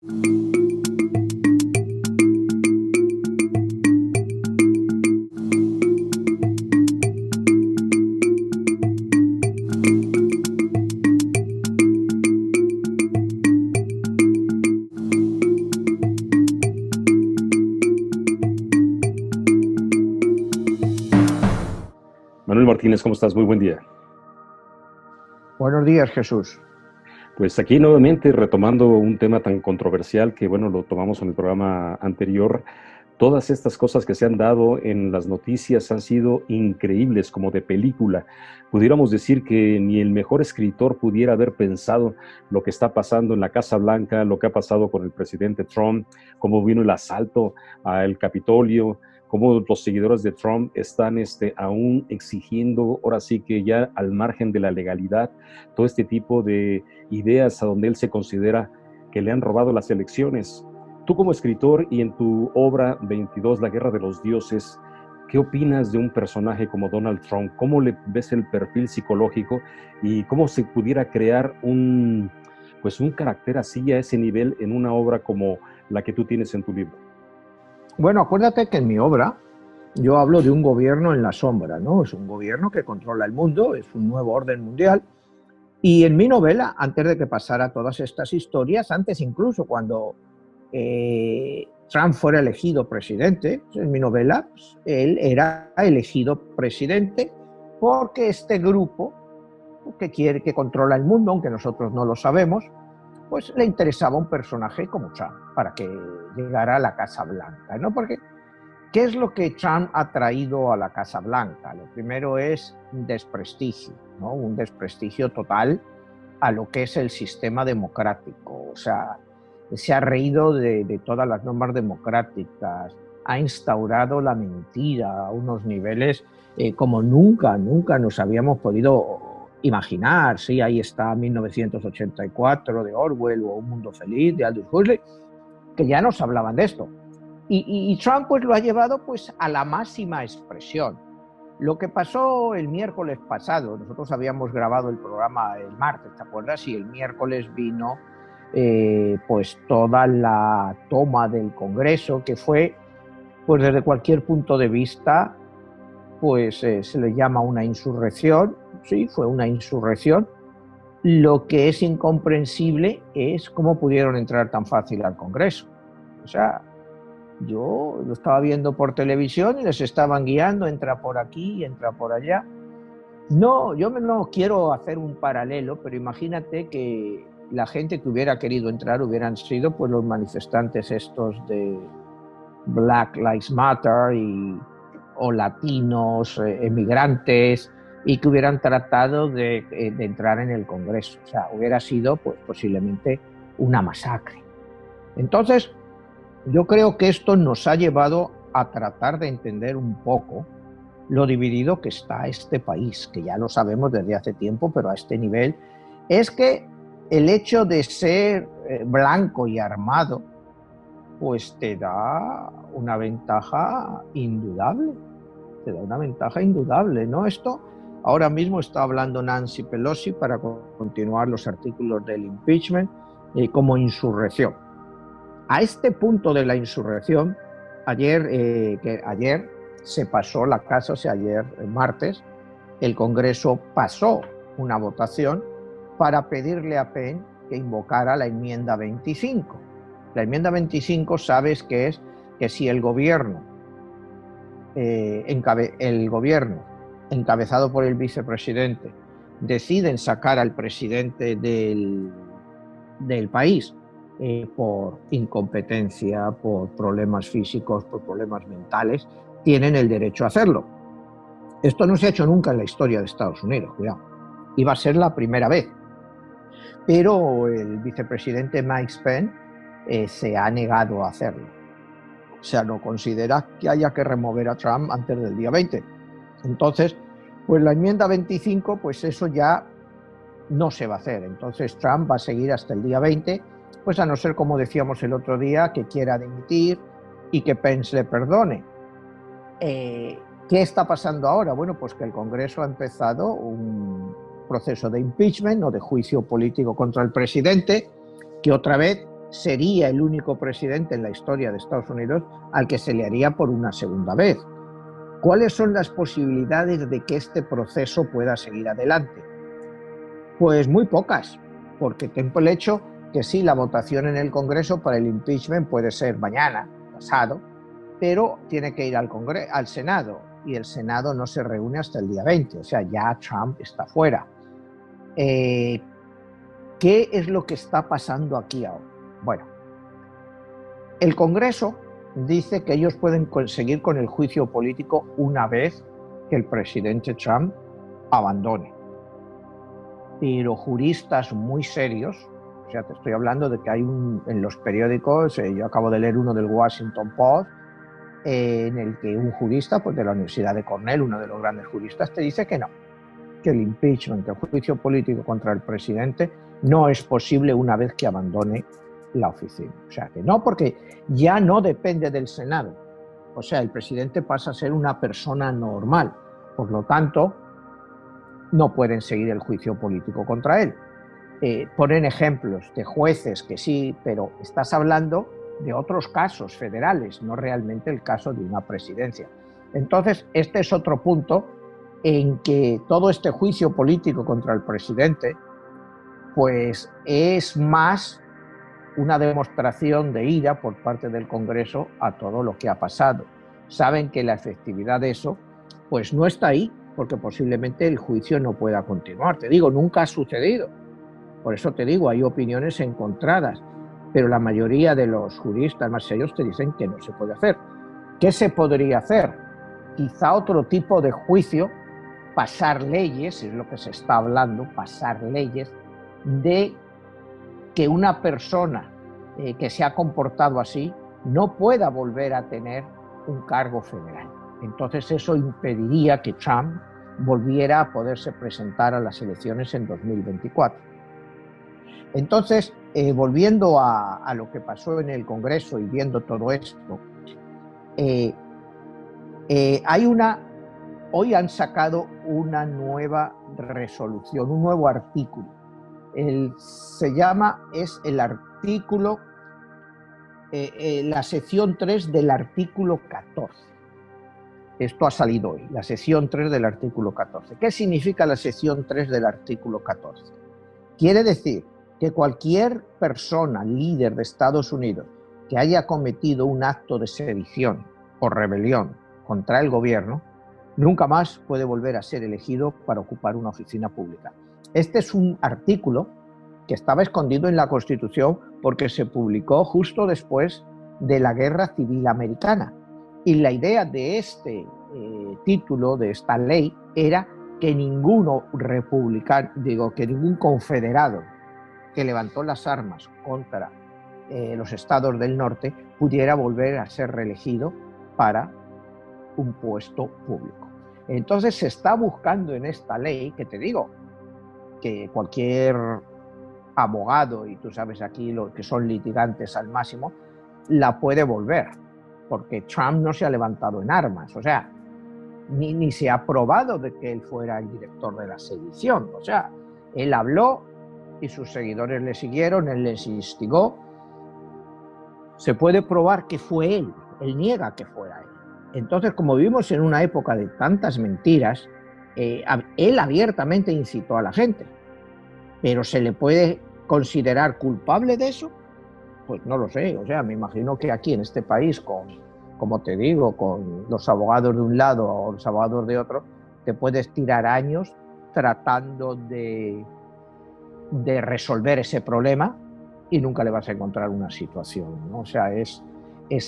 Manuel Martínez, ¿cómo estás? Muy buen día. Buenos días, Jesús. Pues aquí nuevamente retomando un tema tan controversial que, bueno, lo tomamos en el programa anterior. Todas estas cosas que se han dado en las noticias han sido increíbles, como de película. Pudiéramos decir que ni el mejor escritor pudiera haber pensado lo que está pasando en la Casa Blanca, lo que ha pasado con el presidente Trump, cómo vino el asalto al Capitolio, cómo los seguidores de Trump están aún exigiendo, ahora sí que ya al margen de la legalidad, todo este tipo de ideas a donde él se considera que le han robado las elecciones. Tú como escritor y en tu obra 22, La Guerra de los Dioses, ¿qué opinas de un personaje como Donald Trump? ¿Cómo le ves el perfil psicológico y cómo se pudiera crear un carácter así a ese nivel en una obra como la que tú tienes en tu libro? Bueno, acuérdate que en mi obra yo hablo de un gobierno en la sombra, ¿no? Es un gobierno que controla el mundo, es un nuevo orden mundial. Y en mi novela, antes de que pasara todas estas historias, antes incluso cuando Trump fuera elegido presidente, en mi novela, pues, él era elegido presidente porque este grupo que controla el mundo, aunque nosotros no lo sabemos, pues le interesaba un personaje como Trump para que llegara a la Casa Blanca, ¿no? Porque, ¿qué es lo que Trump ha traído a la Casa Blanca? Lo primero es un desprestigio, ¿no? Un desprestigio total a lo que es el sistema democrático. O sea, se ha reído de todas las normas democráticas, ha instaurado la mentira a unos niveles como nunca nos habíamos podido imaginar. Sí, ahí está 1984 de Orwell o Un Mundo Feliz de Aldous Huxley, que ya nos hablaban de esto. Y Trump pues lo ha llevado pues a la máxima expresión. Lo que pasó el miércoles pasado, nosotros habíamos grabado el programa el martes, ¿te acuerdas? Y el miércoles vino pues toda la toma del Congreso, que fue, pues desde cualquier punto de vista, pues se le llama una insurrección. Sí, fue una insurrección. Lo que es incomprensible es cómo pudieron entrar tan fácil al Congreso. O sea, yo lo estaba viendo por televisión y les estaban guiando, entra por aquí, entra por allá. No, yo no quiero hacer un paralelo, pero imagínate que la gente que hubiera querido entrar hubieran sido pues los manifestantes estos de Black Lives Matter o latinos, emigrantes, y que hubieran tratado de entrar en el Congreso. O sea, hubiera sido pues posiblemente una masacre. Entonces, yo creo que esto nos ha llevado a tratar de entender un poco lo dividido que está este país, que ya lo sabemos desde hace tiempo, pero a este nivel, es que el hecho de ser blanco y armado, pues te da una ventaja indudable, ¿no? Esto ahora mismo está hablando Nancy Pelosi para continuar los artículos del impeachment como insurrección. A este punto de la insurrección, ayer se pasó la casa, o sea, ayer martes, el Congreso pasó una votación para pedirle a Penn que invocara la enmienda 25. La enmienda 25, sabes que es que si el gobierno encabezado por el vicepresidente deciden sacar al presidente del país, por incompetencia, por problemas físicos, por problemas mentales, tienen el derecho a hacerlo. Esto no se ha hecho nunca en la historia de Estados Unidos, cuidado. Iba a ser la primera vez. Pero el vicepresidente Mike Pence se ha negado a hacerlo. O sea, no considera que haya que remover a Trump antes del día 20. Entonces, pues la enmienda 25, pues eso ya no se va a hacer. Entonces Trump va a seguir hasta el día 20, pues a no ser, como decíamos el otro día, que quiera dimitir y que Pence le perdone. ¿Qué está pasando ahora? Bueno, pues que el Congreso ha empezado un proceso de impeachment o de juicio político contra el presidente, que otra vez sería el único presidente en la historia de Estados Unidos al que se le haría por una segunda vez. ¿Cuáles son las posibilidades de que este proceso pueda seguir adelante? Pues muy pocas, porque tengo el hecho que sí, la votación en el Congreso para el impeachment puede ser mañana, pasado, pero tiene que ir al Senado, y el Senado no se reúne hasta el día 20, o sea, ya Trump está fuera. ¿Qué es lo que está pasando aquí ahora? Bueno, el Congreso dice que ellos pueden conseguir con el juicio político una vez que el presidente Trump abandone. Pero juristas muy serios, o sea, te estoy hablando de que hay en los periódicos, yo acabo de leer uno del Washington Post, en el que un jurista pues, de la Universidad de Cornell, uno de los grandes juristas, te dice que no, que el impeachment, el juicio político contra el presidente, no es posible una vez que abandone la oficina. O sea, que no, porque ya no depende del Senado. O sea, el presidente pasa a ser una persona normal. Por lo tanto, no pueden seguir el juicio político contra él. Ponen ejemplos de jueces que sí, pero estás hablando de otros casos federales, no realmente el caso de una presidencia. Entonces, este es otro punto en que todo este juicio político contra el presidente, pues es más una demostración de ira por parte del Congreso a todo lo que ha pasado. Saben que la efectividad de eso, pues no está ahí, porque posiblemente el juicio no pueda continuar. Te digo, nunca ha sucedido. Por eso te digo, hay opiniones encontradas, pero la mayoría de los juristas más serios te dicen que no se puede hacer. ¿Qué se podría hacer? Quizá otro tipo de juicio, pasar leyes, es lo que se está hablando, pasar leyes de que una persona que se ha comportado así no pueda volver a tener un cargo federal. Entonces eso impediría que Trump volviera a poderse presentar a las elecciones en 2024. Entonces, volviendo a lo que pasó en el Congreso y viendo todo esto, hoy han sacado una nueva resolución, un nuevo artículo. Es el artículo, la sección 3 del artículo 14. Esto ha salido hoy, la sección 3 del artículo 14. ¿Qué significa la sección 3 del artículo 14? Quiere decir que cualquier persona, líder de Estados Unidos, que haya cometido un acto de sedición o rebelión contra el gobierno, nunca más puede volver a ser elegido para ocupar una oficina pública. Este es un artículo que estaba escondido en la Constitución porque se publicó justo después de la Guerra Civil Americana. Y la idea de este título, de esta ley, era que ningún confederado que levantó las armas contra los estados del norte pudiera volver a ser reelegido para un puesto público. Entonces se está buscando en esta ley, que te digo, que cualquier abogado, y tú sabes aquí los que son litigantes al máximo, la puede volver, porque Trump no se ha levantado en armas, o sea, ni se ha probado de que él fuera el director de la sedición, o sea, él habló y sus seguidores le siguieron, él les instigó. Se puede probar que fue él niega que fuera él. Entonces, como vivimos en una época de tantas mentiras, él abiertamente incitó a la gente, pero ¿se le puede considerar culpable de eso? Pues no lo sé, o sea, me imagino que aquí en este país, como te digo, con los abogados de un lado o los abogados de otro, te puedes tirar años tratando de resolver ese problema y nunca le vas a encontrar una situación, ¿no? O sea, es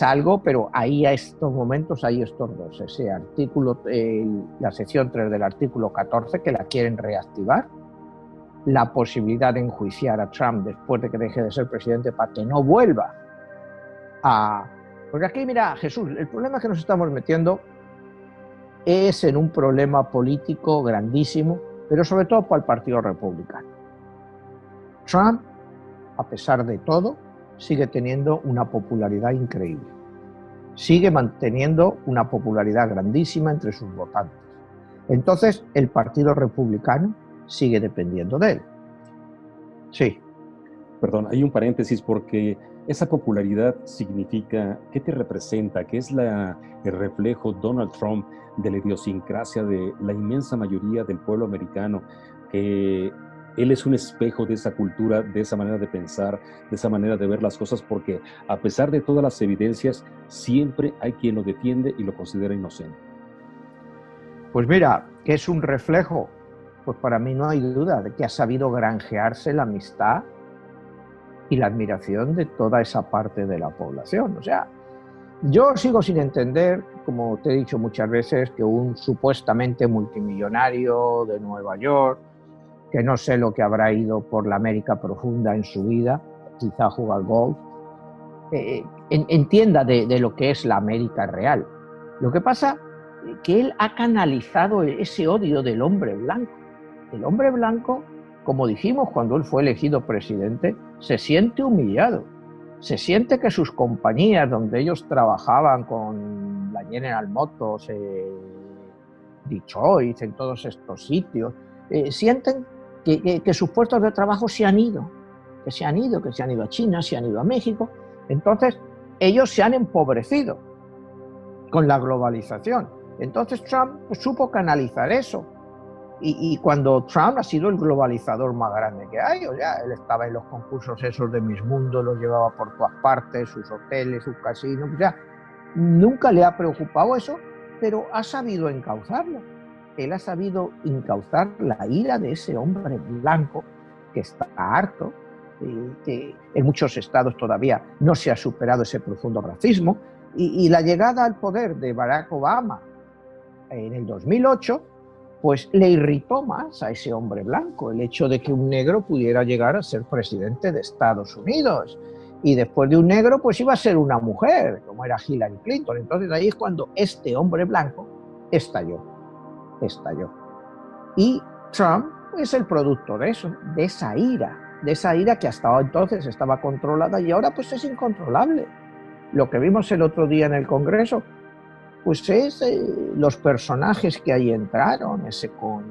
algo, pero ahí a estos momentos hay estos dos, ese artículo, la sección 3 del artículo 14, que la quieren reactivar, la posibilidad de enjuiciar a Trump después de que deje de ser presidente para que no vuelva a... Porque aquí, mira, Jesús, el problema que nos estamos metiendo es en un problema político grandísimo, pero sobre todo para el Partido Republicano. Trump, a pesar de todo, sigue teniendo una popularidad increíble. Sigue manteniendo una popularidad grandísima entre sus votantes. Entonces, el Partido Republicano sigue dependiendo de él. Sí. Perdón, hay un paréntesis porque Esa popularidad significa, ¿qué te representa? ¿Qué es el reflejo Donald Trump de la idiosincrasia de la inmensa mayoría del pueblo americano? Que él es un espejo de esa cultura, de esa manera de pensar, de esa manera de ver las cosas, porque a pesar de todas las evidencias, siempre hay quien lo defiende y lo considera inocente. Pues mira, que es un reflejo, pues para mí no hay duda de que ha sabido granjearse la amistad y la admiración de toda esa parte de la población. O sea, yo sigo sin entender, como te he dicho muchas veces, que un supuestamente multimillonario de Nueva York, que no sé lo que habrá ido por la América profunda en su vida, quizá jugar golf, entienda de lo que es la América real. Lo que pasa es que él ha canalizado ese odio del hombre blanco. El hombre blanco, como dijimos cuando él fue elegido presidente, se siente humillado. Se siente que sus compañías donde ellos trabajaban con la General Motors, Detroit, en todos estos sitios, sienten que sus puestos de trabajo se han ido, que se han ido a China, se han ido a México. Entonces, ellos se han empobrecido con la globalización. Entonces, Trump supo canalizar eso. Y cuando Trump ha sido el globalizador más grande que hay, o sea, él estaba en los concursos esos de Miss Mundo, los llevaba por todas partes, sus hoteles, sus casinos, o sea, nunca le ha preocupado eso, pero ha sabido encauzarlo. Él ha sabido encauzar la ira de ese hombre blanco que está harto, que en muchos estados todavía no se ha superado ese profundo racismo, y la llegada al poder de Barack Obama en el 2008, pues le irritó más a ese hombre blanco el hecho de que un negro pudiera llegar a ser presidente de Estados Unidos. Y después de un negro, pues iba a ser una mujer, como era Hillary Clinton. Entonces ahí es cuando este hombre blanco estalló. Y Trump es el producto de eso, de esa ira que hasta entonces estaba controlada y ahora pues es incontrolable. Lo que vimos el otro día en el Congreso, pues es los personajes que ahí entraron, ese con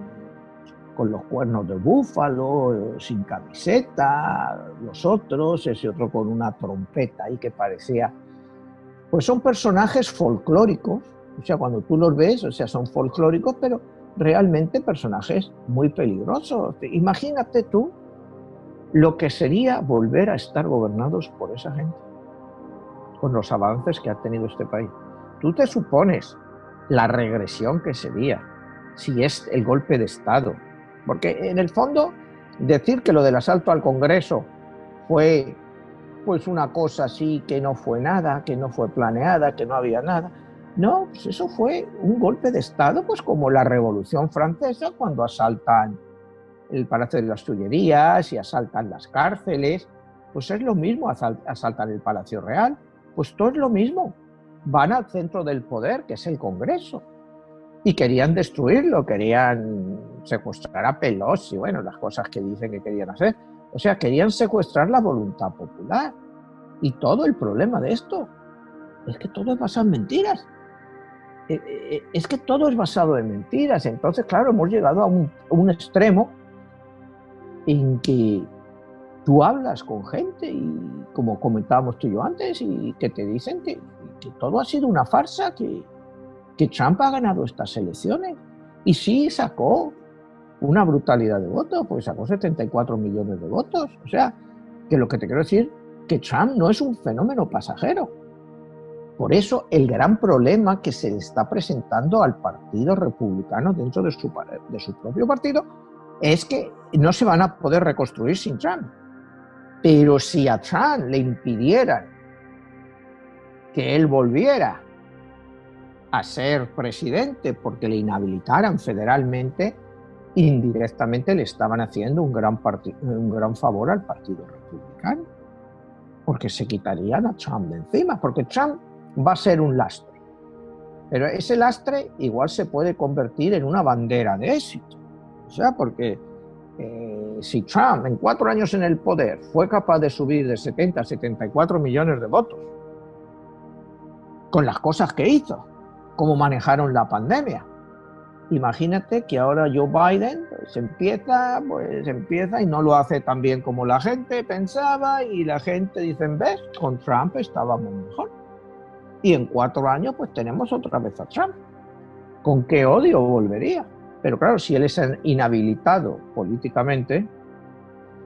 los cuernos de búfalo, sin camiseta, los otros, ese otro con una trompeta ahí que parecía... Pues son personajes folclóricos, o sea, cuando tú los ves, o sea, son folclóricos, pero realmente personajes muy peligrosos. Imagínate tú lo que sería volver a estar gobernados por esa gente, con los avances que ha tenido este país. Tú te supones la regresión que sería si es el golpe de Estado. Porque en el fondo, decir que lo del asalto al Congreso fue pues una cosa así que no fue nada, que no fue planeada, que no había nada. No, pues eso fue un golpe de Estado, pues como la Revolución Francesa, cuando asaltan el Palacio de las Tullerías y asaltan las cárceles. Pues es lo mismo, asaltan el Palacio Real. Pues todo es lo mismo. Van al centro del poder, que es el Congreso, y querían destruirlo, querían secuestrar a Pelosi, bueno, las cosas que dicen que querían hacer. O sea, querían secuestrar la voluntad popular. Y todo el problema de esto es que todo es basado en mentiras. Es que todo es basado en mentiras. Entonces, claro, hemos llegado a un extremo en que tú hablas con gente y, como comentábamos tú y yo antes, y que te dicen que todo ha sido una farsa, que Trump ha ganado estas elecciones. Y sí sacó una brutalidad de votos, pues sacó 74 millones de votos. O sea, que lo que te quiero decir, que Trump no es un fenómeno pasajero. Por eso el gran problema que se le está presentando al Partido Republicano dentro de su propio partido es que no se van a poder reconstruir sin Trump. Pero si a Trump le impidieran que él volviera a ser presidente porque le inhabilitaran federalmente, indirectamente le estaban haciendo un gran favor al Partido Republicano, porque se quitarían a Trump de encima, porque Trump va a ser un lastre, pero ese lastre igual se puede convertir en una bandera de éxito. O sea, porque si Trump en 4 años en el poder fue capaz de subir de 70 a 74 millones de votos con las cosas que hizo, cómo manejaron la pandemia, Imagínate que ahora Joe Biden pues empieza y no lo hace tan bien como la gente pensaba y la gente dice, ¿ves? Con Trump estábamos mejor. Y en 4 años pues tenemos otra vez a Trump. ¿Con qué odio volvería? Pero claro, si él es inhabilitado políticamente,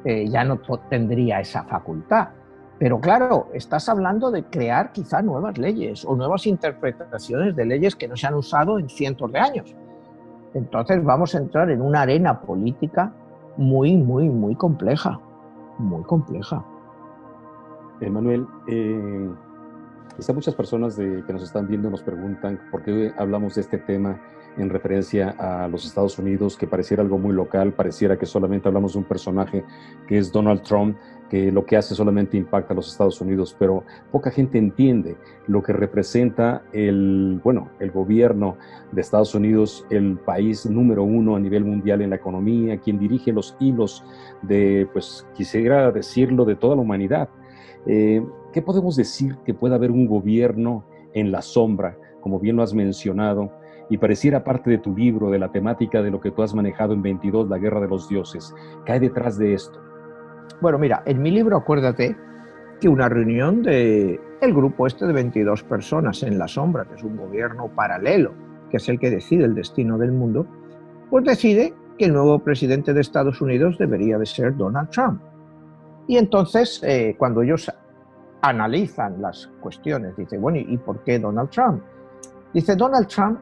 ya no tendría esa facultad. Pero claro, estás hablando de crear quizá nuevas leyes o nuevas interpretaciones de leyes que no se han usado en cientos de años. Entonces vamos a entrar en una arena política muy, muy, muy compleja. Muy compleja. Manuel, quizá muchas personas que nos están viendo nos preguntan por qué hablamos de este tema en referencia a los Estados Unidos, que pareciera algo muy local, pareciera que solamente hablamos de un personaje que es Donald Trump, que lo que hace solamente impacta a los Estados Unidos, pero poca gente entiende lo que representa el gobierno de Estados Unidos, el país número 1 a nivel mundial en la economía, quien dirige los hilos de, pues quisiera decirlo, de toda la humanidad. ¿Qué podemos decir que pueda haber un gobierno en la sombra, como bien lo has mencionado, y pareciera parte de tu libro, de la temática de lo que tú has manejado en 22, la guerra de los dioses? ¿Qué hay detrás de esto? Bueno, mira, en mi libro acuérdate que una reunión del grupo de 22 personas en la sombra, que es un gobierno paralelo, que es el que decide el destino del mundo, pues decide que el nuevo presidente de Estados Unidos debería de ser Donald Trump. Y entonces, cuando ellos analizan las cuestiones, dice, bueno, ¿y por qué Donald Trump? Dice, Donald Trump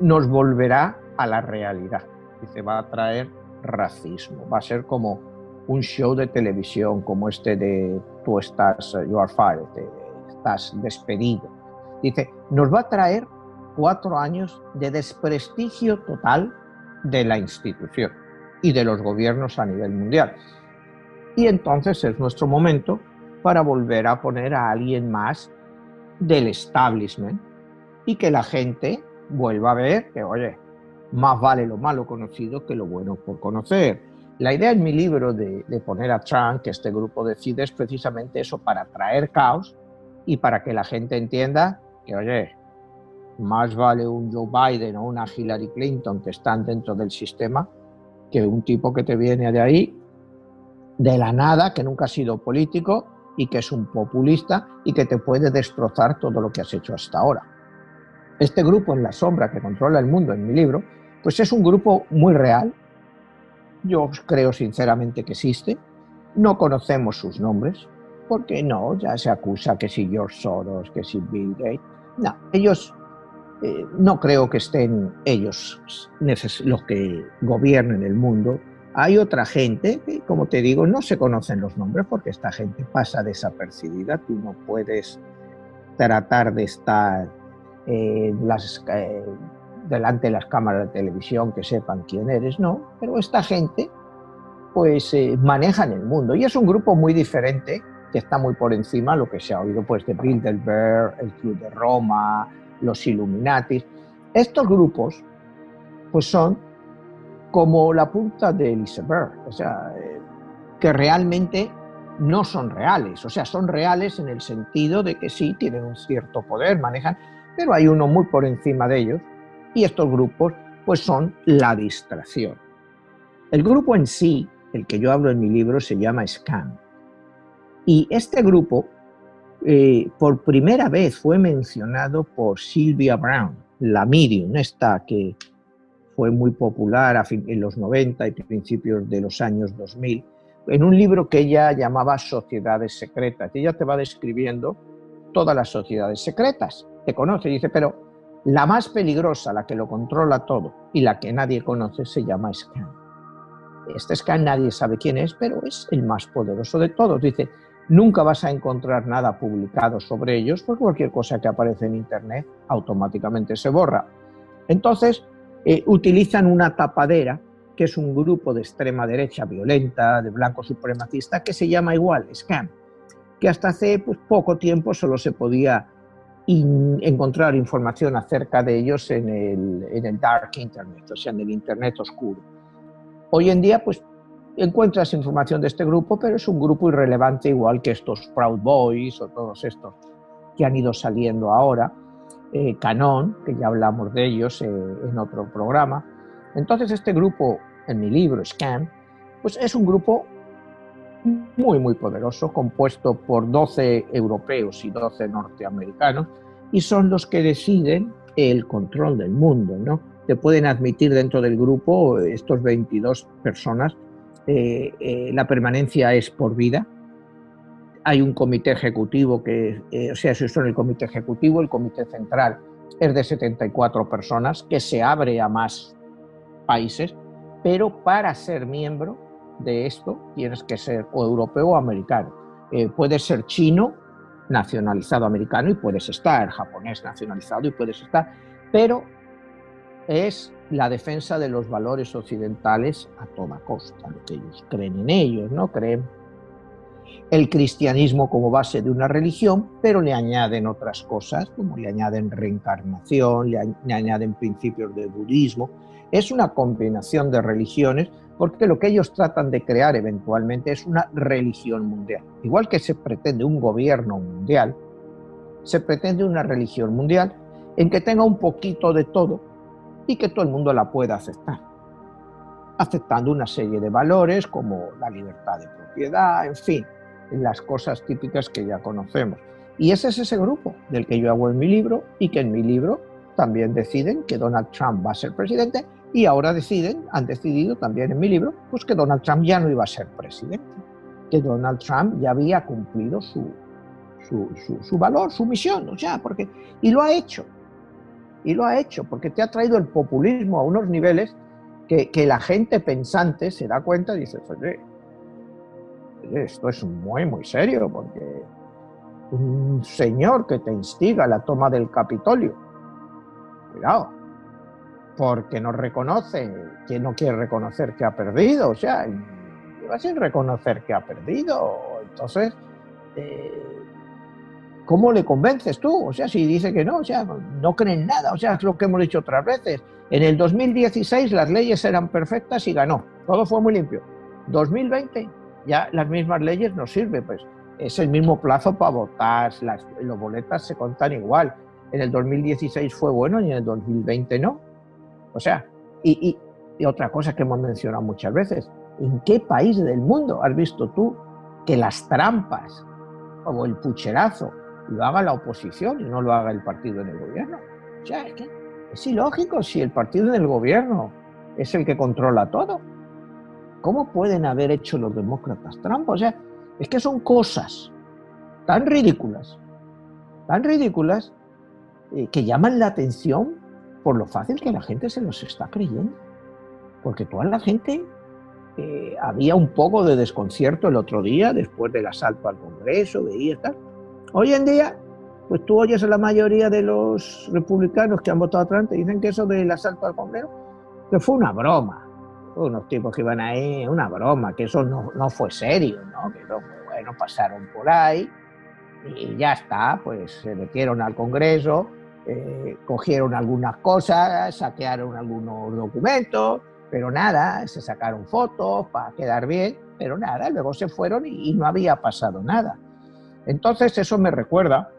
nos volverá a la realidad. Dice, va a traer racismo, va a ser como un show de televisión, como de tú estás, you are fired, estás despedido. Dice, nos va a traer 4 años de desprestigio total de la institución y de los gobiernos a nivel mundial. Y entonces es nuestro momento para volver a poner a alguien más del establishment y que la gente vuelva a ver que, oye, más vale lo malo conocido que lo bueno por conocer. La idea en mi libro de poner a Trump, que este grupo decide, es precisamente eso, para traer caos y para que la gente entienda que, oye, más vale un Joe Biden o una Hillary Clinton que están dentro del sistema que un tipo que te viene de ahí, de la nada, que nunca ha sido político y que es un populista y que te puede destrozar todo lo que has hecho hasta ahora. Este grupo en la sombra que controla el mundo en mi libro, pues es un grupo muy real. Yo creo sinceramente que existe. No conocemos sus nombres, porque no, ya se acusa que si George Soros, que si Bill Gates. No, ellos, no creo que estén ellos los que gobiernen el mundo. Hay otra gente que, como te digo, no se conocen los nombres porque esta gente pasa desapercibida. Tú no puedes tratar de estar delante de las cámaras de televisión que sepan quién eres, no, pero esta gente pues manejan el mundo y es un grupo muy diferente que está muy por encima de lo que se ha oído pues de Bilderberg, el Club de Roma, los Illuminatis. Estos grupos pues son como la punta del iceberg, o sea, que realmente no son reales, o sea, son reales en el sentido de que sí, tienen un cierto poder, manejan, pero hay uno muy por encima de ellos y estos grupos pues son la distracción. El grupo en sí, el que yo hablo en mi libro, se llama Scam. Y este grupo por primera vez fue mencionado por Sylvia Browne, la medium, esta que fue muy popular en los 90 y principios de los años 2000, en un libro que ella llamaba Sociedades Secretas. Ella te va describiendo todas las sociedades secretas. Te conoce y dice, pero la más peligrosa, la que lo controla todo y la que nadie conoce, se llama Scam. Este Scam nadie sabe quién es, pero es el más poderoso de todos. Dice, nunca vas a encontrar nada publicado sobre ellos, porque cualquier cosa que aparece en Internet automáticamente se borra. Entonces, utilizan una tapadera, que es un grupo de extrema derecha violenta, de blanco supremacista, que se llama igual, Scam, que hasta hace poco tiempo solo se podía encontrar información acerca de ellos en el dark internet, o sea, en el internet oscuro. Hoy en día, pues, encuentras información de este grupo, pero es un grupo irrelevante, igual que estos Proud Boys o todos estos que han ido saliendo ahora. QAnon, que ya hablamos de ellos en otro programa. Entonces este grupo, en mi libro, Scam, pues es un grupo muy, muy poderoso, compuesto por 12 europeos y 12 norteamericanos, y son los que deciden el control del mundo, ¿no? Te pueden admitir dentro del grupo, estos 22 personas, la permanencia es por vida. Hay un comité ejecutivo que, o sea, si son el comité ejecutivo, el comité central es de 74 personas, que se abre a más países, pero para ser miembro de esto tienes que ser o europeo o americano. Puedes ser chino, nacionalizado americano, y puedes estar japonés nacionalizado y puedes estar, pero es la defensa de los valores occidentales a toda costa, lo que ellos creen en ellos, ¿no? Creen el cristianismo como base de una religión, pero le añaden otras cosas, como le añaden reencarnación, le añaden principios de budismo. Es una combinación de religiones, porque lo que ellos tratan de crear eventualmente es una religión mundial. Igual que se pretende un gobierno mundial, se pretende una religión mundial en que tenga un poquito de todo y que todo el mundo la pueda aceptar, aceptando una serie de valores como la libertad de propiedad, en fin, las cosas típicas que ya conocemos. Y ese es ese grupo del que yo hago en mi libro, y que en mi libro también deciden que Donald Trump va a ser presidente, y ahora han decidido también en mi libro, pues que Donald Trump ya no iba a ser presidente, que Donald Trump ya había cumplido su valor, su misión, o sea, porque, y lo ha hecho, porque te ha traído el populismo a unos niveles que la gente pensante se da cuenta y dice, oye, esto es muy, muy serio, porque un señor que te instiga a la toma del Capitolio, cuidado, porque no reconoce, que no quiere reconocer que ha perdido, o sea, va sin reconocer que ha perdido, entonces, ¿cómo le convences tú? O sea, si dice que no, o sea, no creen nada, o sea, es lo que hemos dicho otras veces. En el 2016 las leyes eran perfectas y ganó, todo fue muy limpio. 2020 ya las mismas leyes no sirven, pues es el mismo plazo para votar, las boletas se contan igual. En el 2016 fue bueno y en el 2020 no. O sea, y otra cosa que hemos mencionado muchas veces, ¿en qué país del mundo has visto tú que las trampas o el pucherazo lo haga la oposición y no lo haga el partido en el gobierno? O sea, es que es ilógico. Si el partido en el gobierno es el que controla todo, ¿cómo pueden haber hecho los demócratas trampa? O sea, es que son cosas tan ridículas, que llaman la atención por lo fácil que la gente se los está creyendo. Porque toda la gente, había un poco de desconcierto el otro día después del asalto al Congreso, veía tal. Hoy en día, pues tú oyes a la mayoría de los republicanos que han votado a Trump, te dicen que eso del asalto al Congreso, que fue una broma. Unos tipos que iban ahí, una broma, que eso no fue serio, ¿no? Que no, bueno, pasaron por ahí y ya está, pues se metieron al Congreso, cogieron algunas cosas, saquearon algunos documentos, pero nada, se sacaron fotos para quedar bien, pero nada, luego se fueron y no había pasado nada. Entonces eso me recuerda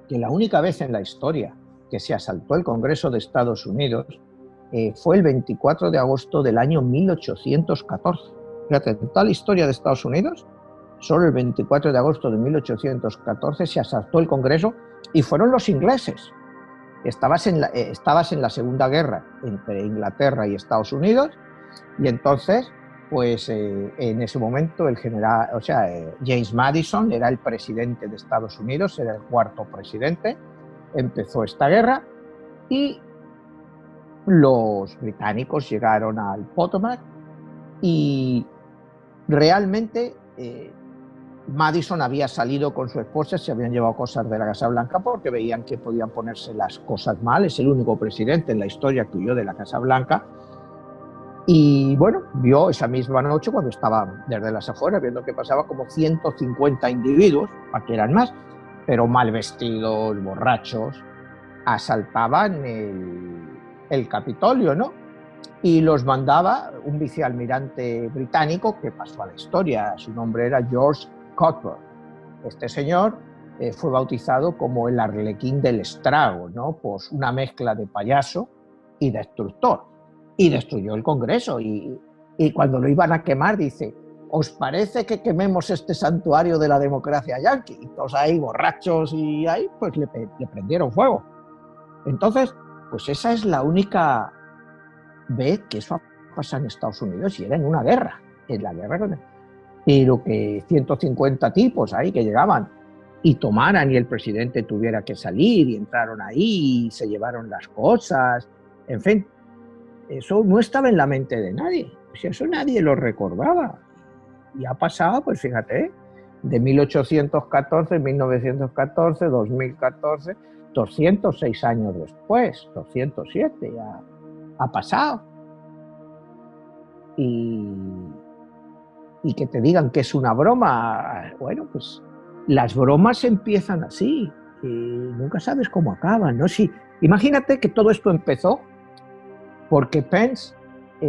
que la única vez en la historia que se asaltó el Congreso de Estados Unidos fue el 24 de agosto del año 1814. Fíjate, en toda la historia de Estados Unidos, solo el 24 de agosto de 1814 se asaltó el Congreso, y fueron los ingleses. Estabas en la Segunda Guerra entre Inglaterra y Estados Unidos, y entonces, pues en ese momento el general, o sea, James Madison era el presidente de Estados Unidos, era el cuarto presidente, empezó esta guerra y los británicos llegaron al Potomac y realmente Madison había salido con su esposa, se habían llevado cosas de la Casa Blanca porque veían que podían ponerse las cosas mal. Es el único presidente en la historia que huyó de la Casa Blanca. Y bueno, vio esa misma noche, cuando estaba desde las afueras viendo que pasaba, como 150 individuos, aquí eran más, pero mal vestidos, borrachos, asaltaban el Capitolio, ¿no? Y los mandaba un vicealmirante británico que pasó a la historia. Su nombre era George Cockburn. Este señor fue bautizado como el Arlequín del estrago, ¿no? Pues una mezcla de payaso y destructor. Y destruyó el Congreso. Y cuando lo iban a quemar, dice: ¿os parece que quememos este santuario de la democracia yanqui? Y todos ahí borrachos y ahí pues le prendieron fuego. Entonces, pues esa es la única vez que eso ha pasado en Estados Unidos, y era en una guerra, en la guerra, pero que 150 tipos ahí que llegaban y tomaran y el presidente tuviera que salir y entraron ahí y se llevaron las cosas, en fin, eso no estaba en la mente de nadie, o sea, eso nadie lo recordaba. Y ha pasado, pues fíjate, de 1814, 1914, 2014, 206 años después, 207 ya ha pasado. Y que te digan que es una broma, bueno, pues las bromas empiezan así, y nunca sabes cómo acaban, ¿no? Si, imagínate que todo esto empezó porque Pence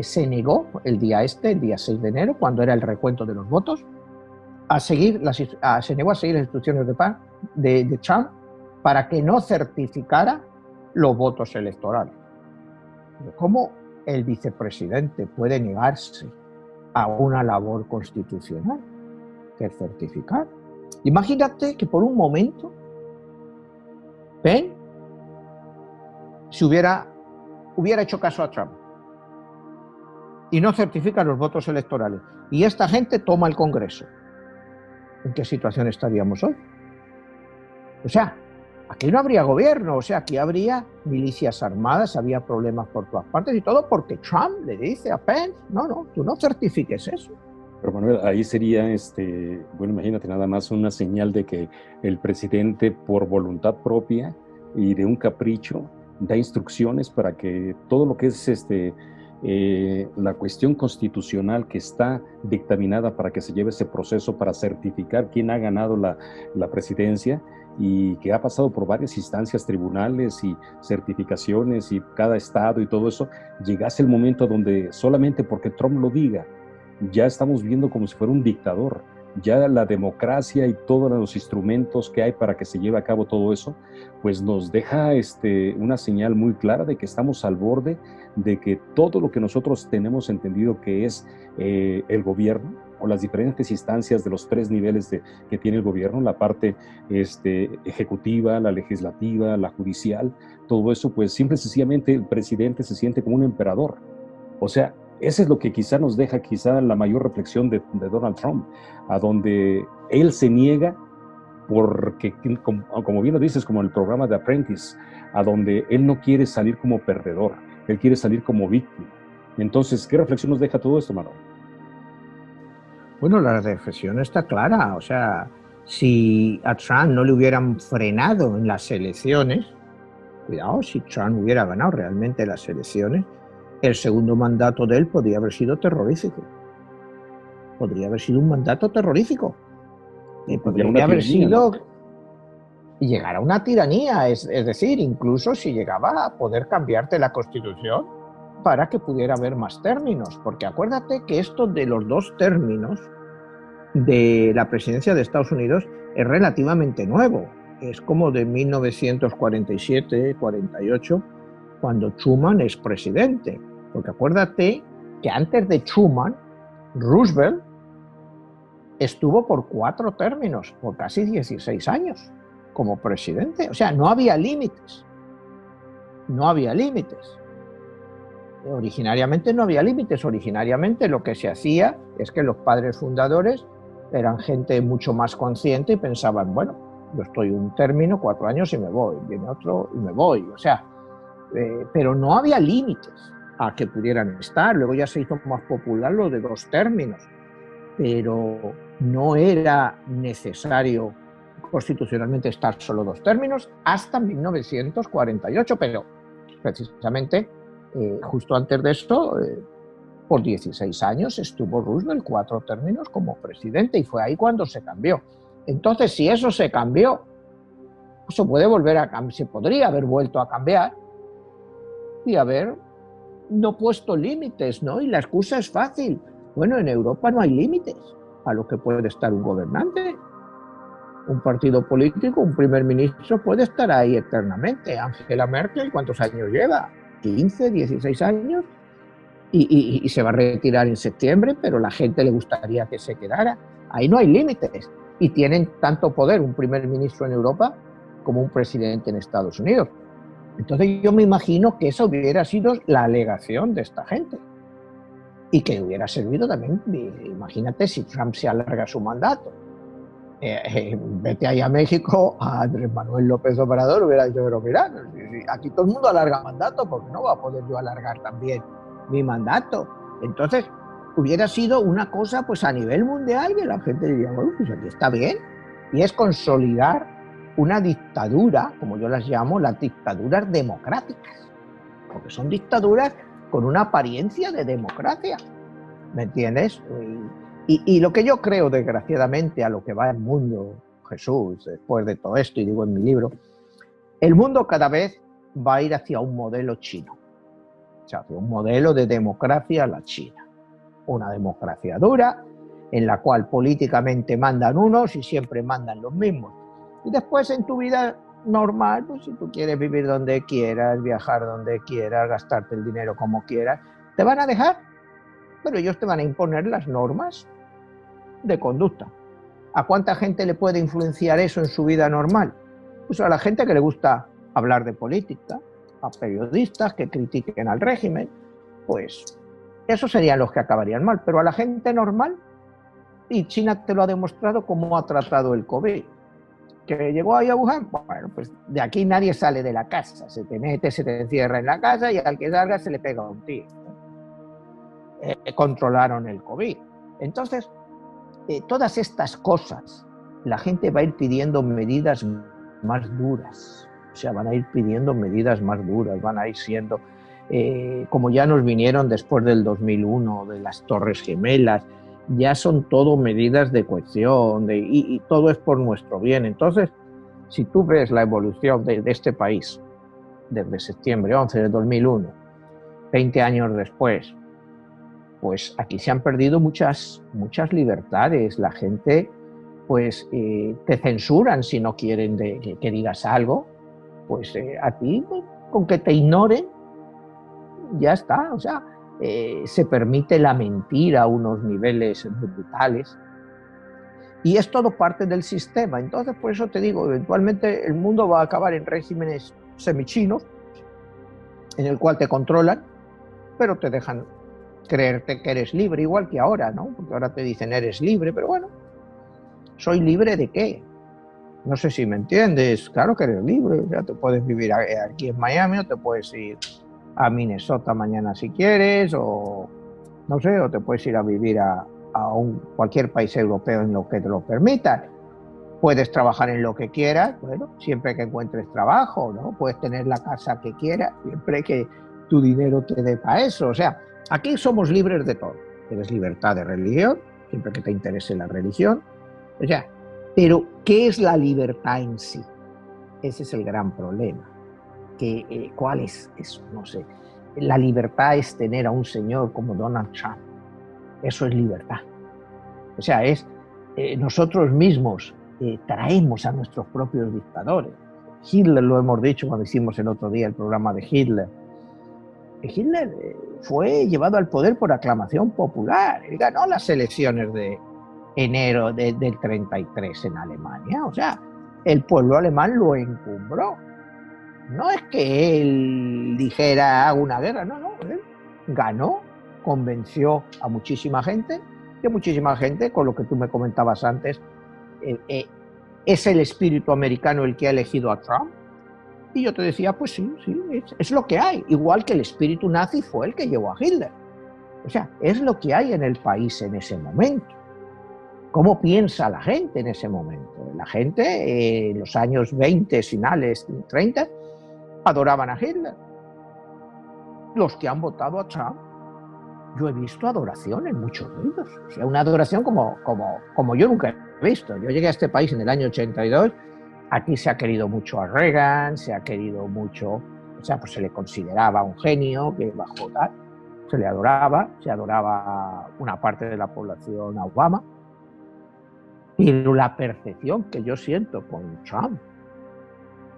se negó el día 6 de enero, cuando era el recuento de los votos, se negó a seguir las instrucciones de Trump para que no certificara los votos electorales. ¿Cómo el vicepresidente puede negarse a una labor constitucional que es certificar? Imagínate que por un momento Pence hubiera hecho caso a Trump y no certifica los votos electorales, y esta gente toma el Congreso. ¿En qué situación estaríamos hoy? O sea, aquí no habría gobierno, o sea, aquí habría milicias armadas, había problemas por todas partes y todo porque Trump le dice a Pence: no, tú no certifiques eso. Pero Manuel, ahí sería, bueno, imagínate nada más una señal de que el presidente, por voluntad propia y de un capricho, da instrucciones para que todo lo que es la cuestión constitucional que está dictaminada para que se lleve ese proceso para certificar quién ha ganado la presidencia, y que ha pasado por varias instancias, tribunales y certificaciones y cada estado y todo eso, llegase el momento donde solamente porque Trump lo diga, ya estamos viendo como si fuera un dictador. Ya la democracia y todos los instrumentos que hay para que se lleve a cabo todo eso, pues nos deja una señal muy clara de que estamos al borde de que todo lo que nosotros tenemos entendido que es el gobierno, o las diferentes instancias de los 3 niveles que tiene el gobierno, la parte ejecutiva, la legislativa, la judicial, todo eso, pues simple y sencillamente el presidente se siente como un emperador. O sea, ese es lo que quizá nos deja la mayor reflexión de Donald Trump, a donde él se niega porque, como bien lo dices, como el programa de Apprentice, a donde él no quiere salir como perdedor, él quiere salir como víctima. Entonces, ¿qué reflexión nos deja todo esto, Manuel? Bueno, la reflexión está clara, o sea, si a Trump no le hubieran frenado en las elecciones, cuidado, si Trump hubiera ganado realmente las elecciones, el segundo mandato de él podría haber sido terrorífico. Podría haber sido un mandato terrorífico. Podría haber sido, ¿no?, llegar a una tiranía, es decir, incluso si llegaba a poder cambiarte la Constitución para que pudiera haber más términos, porque acuérdate que esto de los 2 términos de la presidencia de Estados Unidos es relativamente nuevo, es como de 1947-48, cuando Truman es presidente, porque acuérdate que antes de Truman, Roosevelt estuvo por 4 términos, por casi 16 años como presidente. O sea, no había límites. No había límites. Originariamente no había límites. Originariamente lo que se hacía es que los padres fundadores eran gente mucho más consciente y pensaban: bueno, yo estoy un término, 4 años y me voy, viene otro y me voy. O sea, pero no había límites a que pudieran estar. Luego ya se hizo más popular lo de 2 términos, pero no era necesario constitucionalmente estar solo 2 términos hasta 1948, pero precisamente justo antes de esto, por 16 años estuvo Roosevelt 4 términos como presidente, y fue ahí cuando se cambió. Entonces, si eso se cambió, pues se podría haber vuelto a cambiar y haber no puesto límites, ¿no? Y la excusa es fácil: bueno, en Europa no hay límites a lo que puede estar un gobernante. un partido político, un primer ministro puede estar ahí eternamente. Angela Merkel, ¿cuántos años lleva? 15, 16 años. Y se va a retirar en septiembre, pero la gente le gustaría que se quedara. Ahí no hay límites. Y tienen tanto poder un primer ministro en Europa como un presidente en Estados Unidos. Entonces yo me imagino que esa hubiera sido la alegación de esta gente. Y que hubiera servido también, imagínate si Trump se alarga su mandato. Vete ahí a México, a Andrés Manuel López Obrador hubiera dicho, pero mira, aquí todo el mundo alarga mandato, porque no va a poder yo alargar también mi mandato. Entonces, hubiera sido una cosa pues a nivel mundial que la gente diría, bueno, pues aquí está bien. Y es consolidar una dictadura, como yo las llamo, las dictaduras democráticas. Porque son dictaduras con una apariencia de democracia. ¿Me entiendes? Y lo que yo creo, desgraciadamente, a lo que va el mundo, Jesús, después de todo esto, y digo en mi libro, el mundo cada vez va a ir hacia un modelo chino. O sea, hacia un modelo de democracia a la China. Una democracia dura, en la cual políticamente mandan unos y siempre mandan los mismos. Y después en tu vida normal, pues si tú quieres vivir donde quieras, viajar donde quieras, gastarte el dinero como quieras, te van a dejar, pero ellos te van a imponer las normas de conducta. ¿A cuánta gente le puede influenciar eso en su vida normal? Pues a la gente que le gusta hablar de política, a periodistas que critiquen al régimen, pues esos serían los que acabarían mal. Pero a la gente normal, y China te lo ha demostrado cómo ha tratado el COVID. Que llegó ahí a Wuhan, bueno, pues de aquí nadie sale de la casa, se te mete, se te encierra en la casa y al que salga se le pega un tiro. Controlaron el COVID. Entonces, todas estas cosas, la gente va a ir pidiendo medidas más duras. O sea, van a ir pidiendo medidas más duras, van a ir siendo, como ya nos vinieron después del 2001, de las Torres Gemelas, ya son todo medidas de cohesión, y todo es por nuestro bien. Entonces, si tú ves la evolución de este país desde septiembre 11 de 2001, 20 años después, pues aquí se han perdido muchas libertades. La gente, pues, te censuran si no quieren que digas algo. Pues a ti, pues, con que te ignoren, ya está. O sea, se permite la mentira a unos niveles brutales. Y es todo parte del sistema. Entonces, por eso te digo, eventualmente el mundo va a acabar en regímenes semichinos, en el cual te controlan, pero te dejan creerte que eres libre, igual que ahora, ¿no? Porque ahora te dicen eres libre, pero bueno, ¿soy libre de qué? No sé si me entiendes. Claro que eres libre, o sea, te puedes vivir aquí en Miami, o te puedes ir a Minnesota mañana si quieres, o no sé, o te puedes ir a vivir a cualquier país europeo en lo que te lo permitan. Puedes trabajar en lo que quieras, bueno, siempre que encuentres trabajo, ¿no? Puedes tener la casa que quieras, siempre que tu dinero te dé para eso. O sea, aquí somos libres de todo. Tienes libertad de religión, siempre que te interese la religión. O sea, pero ¿qué es la libertad en sí? Ese es el gran problema. ¿Cuál es eso? No sé. La libertad es tener a un señor como Donald Trump. Eso es libertad. O sea, es nosotros mismos traemos a nuestros propios dictadores. Hitler, lo hemos dicho cuando hicimos el otro día el programa de Hitler. Hitler fue llevado al poder por aclamación popular. Él ganó las elecciones de enero del 33 en Alemania. O sea, el pueblo alemán lo encumbró. No es que él dijera hago una guerra, no, él ganó, convenció a muchísima gente, que muchísima gente, con lo que tú me comentabas antes, es el espíritu americano el que ha elegido a Trump. Y yo te decía, pues sí, es lo que hay, igual que el espíritu nazi fue el que llevó a Hitler. O sea, es lo que hay en el país en ese momento. ¿Cómo piensa la gente en ese momento? La gente en los años 20, finales 30, adoraban a Hitler. Los que han votado a Trump, yo he visto adoración en muchos de ellos. O sea, una adoración como yo nunca he visto. Yo llegué a este país en el año 82, aquí se ha querido mucho a Reagan, se ha querido mucho, o sea, pues se le consideraba un genio que bajó tal, se adoraba una parte de la población a Obama. Pero la percepción que yo siento con Trump,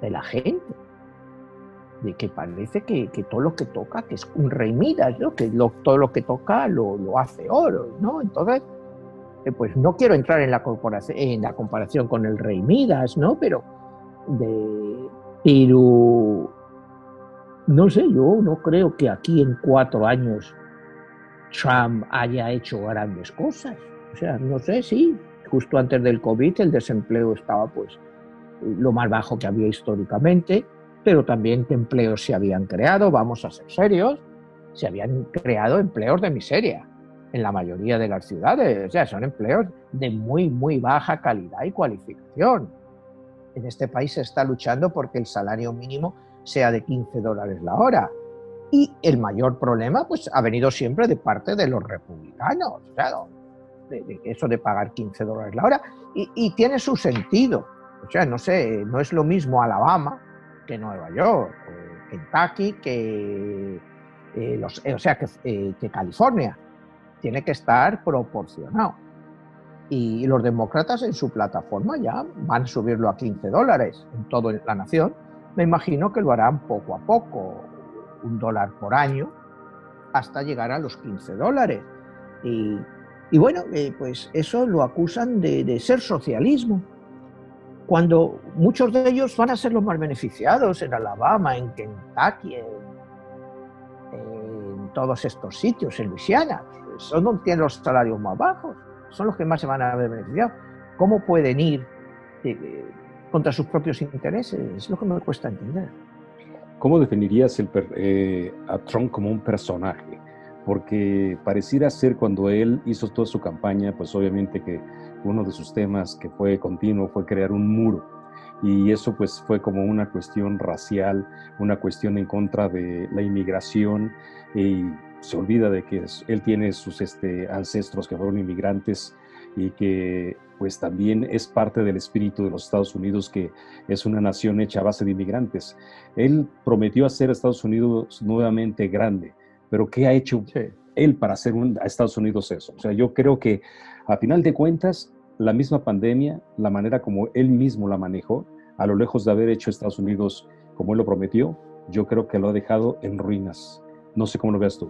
de la gente, de que parece que todo lo que toca, que es un rey Midas, ¿no? Que todo lo que toca lo hace oro, ¿no? Entonces, pues no quiero entrar en la comparación con el rey Midas, ¿no? Pero no sé, yo no creo que aquí en 4 años Trump haya hecho grandes cosas. O sea, no sé, sí, justo antes del COVID el desempleo estaba pues lo más bajo que había históricamente, pero también que empleos se habían creado, vamos a ser serios, se habían creado empleos de miseria en la mayoría de las ciudades, o sea, son empleos de muy, muy baja calidad y cualificación. En este país se está luchando porque el salario mínimo sea de $15 la hora. Y el mayor problema pues ha venido siempre de parte de los republicanos, o sea, de eso de pagar $15 la hora, y tiene su sentido. O sea, no sé, no es lo mismo Alabama que Nueva York, o Kentucky que California. Tiene que estar proporcionado. Y los demócratas en su plataforma ya van a subirlo a $15 en toda la nación. Me imagino que lo harán poco a poco, $1 por año, hasta llegar a los $15. Y bueno, pues eso lo acusan de ser socialismo, cuando muchos de ellos van a ser los más beneficiados en Alabama, en Kentucky, en todos estos sitios, en Luisiana. Son donde tienen los salarios más bajos, son los que más se van a ver beneficiados. ¿Cómo pueden ir contra sus propios intereses? Es lo que me cuesta entender. ¿Cómo definirías a Trump como un personaje? Porque pareciera ser, cuando él hizo toda su campaña, pues obviamente que uno de sus temas que fue continuo fue crear un muro. Y eso pues fue como una cuestión racial, una cuestión en contra de la inmigración, y se olvida de que él tiene sus ancestros que fueron inmigrantes, y que pues también es parte del espíritu de los Estados Unidos, que es una nación hecha a base de inmigrantes. Él prometió hacer a Estados Unidos nuevamente grande, pero ¿qué ha hecho él para hacer a Estados Unidos eso? O sea, yo creo que a final de cuentas, la misma pandemia, la manera como él mismo la manejó, a lo lejos de haber hecho Estados Unidos como él lo prometió, yo creo que lo ha dejado en ruinas. No sé cómo lo veas tú.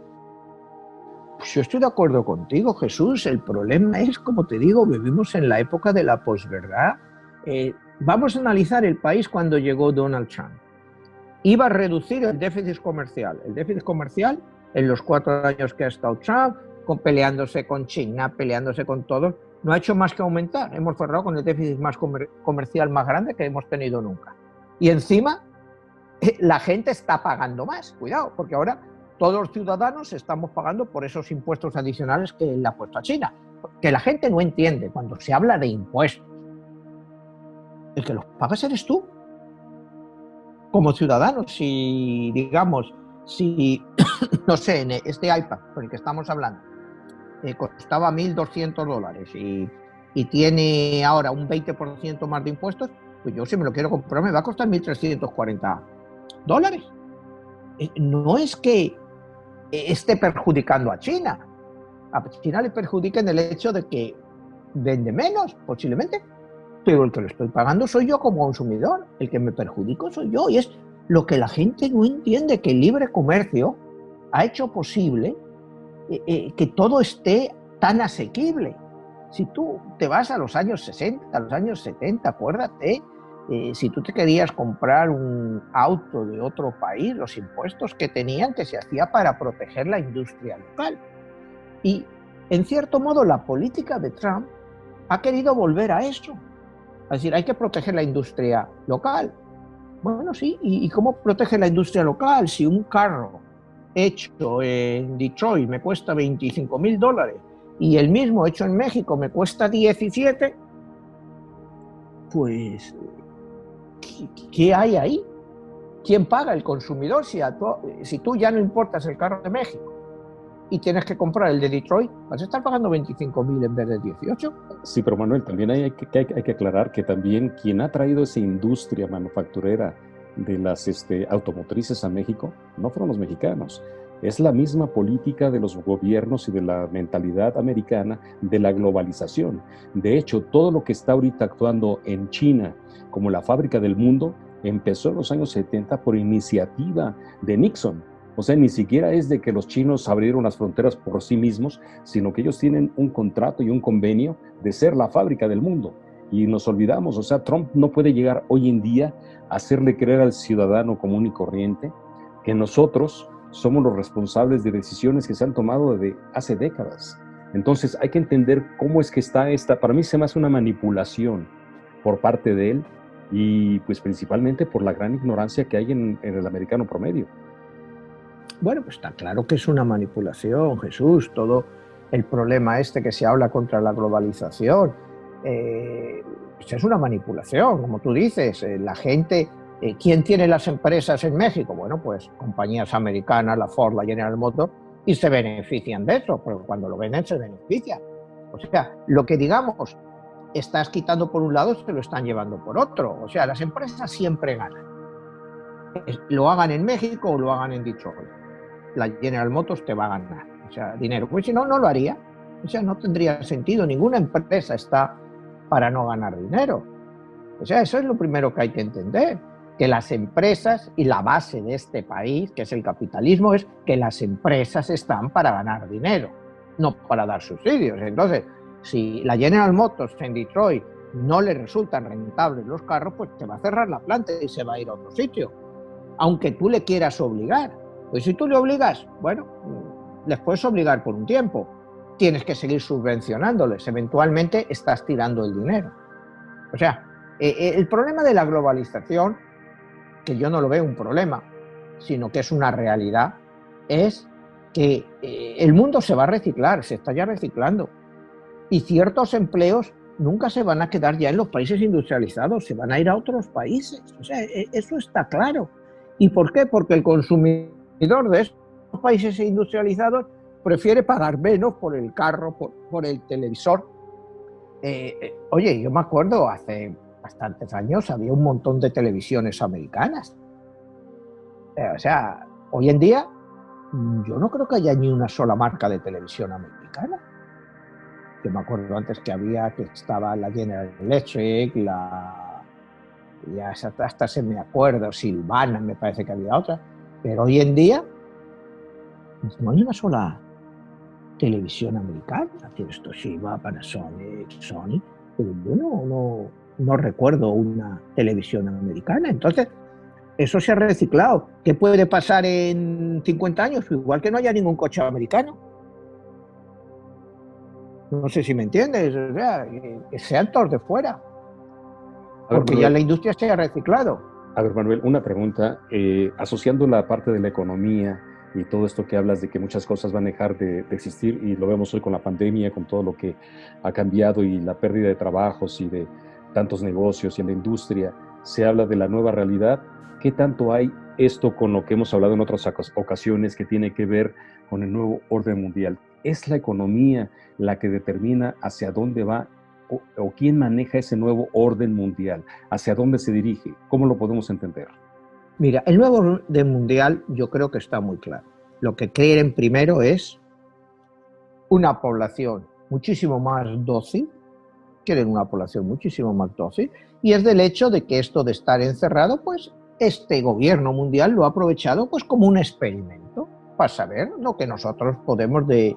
Pues yo estoy de acuerdo contigo, Jesús. El problema es, como te digo, vivimos en la época de la posverdad. Vamos a analizar el país cuando llegó Donald Trump. Iba a reducir el déficit comercial. El déficit comercial, en los 4 años que ha estado Trump, peleándose con China, peleándose con todos, no ha hecho más que aumentar. Hemos cerrado con el déficit comercial más grande que hemos tenido nunca. Y encima, la gente está pagando más. Cuidado, porque ahora todos los ciudadanos estamos pagando por esos impuestos adicionales que él ha puesto a China. Que la gente no entiende cuando se habla de impuestos. El que los pagas eres tú. Como ciudadano, si no sé, en este iPad por el que estamos hablando, costaba $1.200 y tiene ahora un 20% más de impuestos, pues yo, si me lo quiero comprar, me va a costar $1.340. No es que esté perjudicando a China. A China le perjudica en el hecho de que vende menos, posiblemente, pero el que lo estoy pagando soy yo como consumidor, el que me perjudico soy yo, y es lo que la gente no entiende, que el libre comercio ha hecho posible que todo esté tan asequible. Si tú te vas a los años 60, a los años 70, acuérdate, si tú te querías comprar un auto de otro país, los impuestos que tenían, que se hacía para proteger la industria local. Y, en cierto modo, la política de Trump ha querido volver a eso. Es decir, hay que proteger la industria local. Bueno, sí, ¿y cómo protege la industria local? Si un carro hecho en Detroit me cuesta $25,000 y el mismo hecho en México me cuesta 17, pues, ¿qué hay ahí? ¿Quién paga? El consumidor. Si tú ya no importas el carro de México y tienes que comprar el de Detroit, vas a estar pagando 25,000 en vez de 18. Sí, pero Manuel, también hay que aclarar que también quien ha traído esa industria manufacturera de las automotrices a México no fueron los mexicanos, Es la misma política de los gobiernos y de la mentalidad americana de la globalización. De hecho, todo lo que está ahorita actuando en China como la fábrica del mundo empezó en los años 70 por iniciativa de Nixon. O sea, ni siquiera es de que los chinos abrieron las fronteras por sí mismos, sino que ellos tienen un contrato y un convenio de ser la fábrica del mundo. Y nos olvidamos, o sea, Trump no puede llegar hoy en día a hacerle creer al ciudadano común y corriente que nosotros somos los responsables de decisiones que se han tomado desde hace décadas. Entonces hay que entender cómo es que está esta, para mí se me hace una manipulación por parte de él y pues principalmente por la gran ignorancia que hay en el americano promedio. Bueno, pues está claro que es una manipulación, Jesús, todo el problema este que se habla contra la globalización, pues es una manipulación, como tú dices, la gente, ¿quién tiene las empresas en México? Bueno, pues compañías americanas, la Ford, la General Motors, y se benefician de eso, porque cuando lo venden se benefician. O sea, lo que digamos, estás quitando por un lado, se lo están llevando por otro. O sea, las empresas siempre ganan. Lo hagan en México o lo hagan en Detroit. La General Motors te va a ganar, o sea, dinero. Pues si no, no lo haría. O sea, no tendría sentido. Ninguna empresa está para no ganar dinero. O sea, eso es lo primero que hay que entender. Que las empresas, y la base de este país, que es el capitalismo, es que las empresas están para ganar dinero, no para dar subsidios. Entonces, si la General Motors en Detroit no le resultan rentables los carros, pues te va a cerrar la planta y se va a ir a otro sitio, aunque tú le quieras obligar. Pues si tú le obligas, bueno, les puedes obligar por un tiempo, tienes que seguir subvencionándoles, eventualmente estás tirando el dinero. O sea, el problema de la globalización, que yo no lo veo un problema, sino que es una realidad, es que el mundo se va a reciclar, se está ya reciclando, y ciertos empleos nunca se van a quedar ya en los países industrializados, se van a ir a otros países. O sea, eso está claro. ¿Y por qué? Porque el consumidor de esos países industrializados prefiere pagar menos por el carro, por el televisor. Oye, yo me acuerdo, hace bastantes años había un montón de televisiones americanas. O sea, hoy en día yo no creo que haya ni una sola marca de televisión americana. Yo me acuerdo antes que estaba la General Electric, hasta se me acuerdo, Silvana, me parece que había otra, pero hoy en día no hay una sola televisión americana. Tienes Toshiba, Panasonic, Sony, pero yo no recuerdo una televisión americana. Entonces, eso se ha reciclado. ¿Qué puede pasar en 50 años? Igual que no haya ningún coche americano. No sé si me entiendes, o sea, que sean todos de fuera, porque ya la industria se ha reciclado. A ver, Manuel, una pregunta, asociando la parte de la economía y todo esto que hablas de que muchas cosas van a dejar de existir, y lo vemos hoy con la pandemia, con todo lo que ha cambiado y la pérdida de trabajos y de tantos negocios y en la industria, se habla de la nueva realidad. ¿Qué tanto hay esto con lo que hemos hablado en otras ocasiones que tiene que ver con el nuevo orden mundial? ¿Es la economía la que determina hacia dónde va o quién maneja ese nuevo orden mundial? ¿Hacia dónde se dirige? ¿Cómo lo podemos entender? Mira, el nuevo orden mundial yo creo que está muy claro. Lo que quieren primero es una población muchísimo más dócil, quieren una población muchísimo más dócil, y es del hecho de que esto de estar encerrado, pues este gobierno mundial lo ha aprovechado pues como un experimento para saber lo que nosotros podemos de